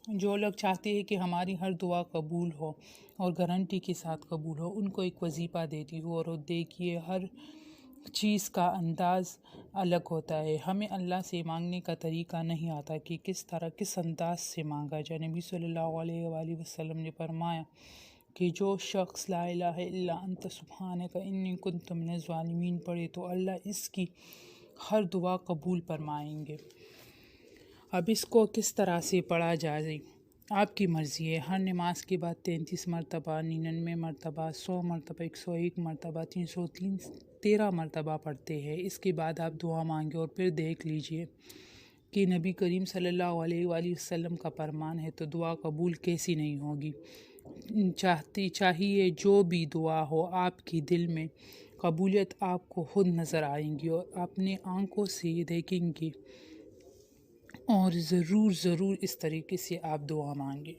جو لوگ چاہتے ہیں کہ ہماری ہر دعا قبول ہو اور گارنٹی کے ساتھ قبول ہو، ان کو ایک وظیفہ دیتی ہوں، اور دیکھیے ہر چیز کا انداز الگ ہوتا ہے۔ ہمیں اللہ سے مانگنے کا طریقہ نہیں آتا کہ کس انداز سے مانگا جائے۔ نبی صلی اللہ علیہ وآلہ وسلم نے فرمایا کہ جو شخص لا الہ الا انت سبحانک انی کنت من الظالمین پڑھے تو اللہ اس کی ہر دعا قبول فرمائیں گے۔ اب اس کو کس طرح سے پڑھا جائے آپ کی مرضی ہے۔ ہر نماز کے بعد 33 مرتبہ، 99 مرتبہ، 100 مرتبہ، 101 مرتبہ، 313 مرتبہ پڑھتے ہیں۔ اس کے بعد آپ دعا مانگے اور پھر دیکھ لیجئے کہ نبی کریم صلی اللہ علیہ وآلہ وسلم کا فرمان ہے تو دعا قبول کیسی نہیں ہوگی۔ چاہیے جو بھی دعا ہو آپ کی دل میں قبولیت آپ کو خود نظر آئیں گی اور اپنے آنکھوں سے دیکھیں گے، اور ضرور اس طریقے سے آپ دعا مانگیں۔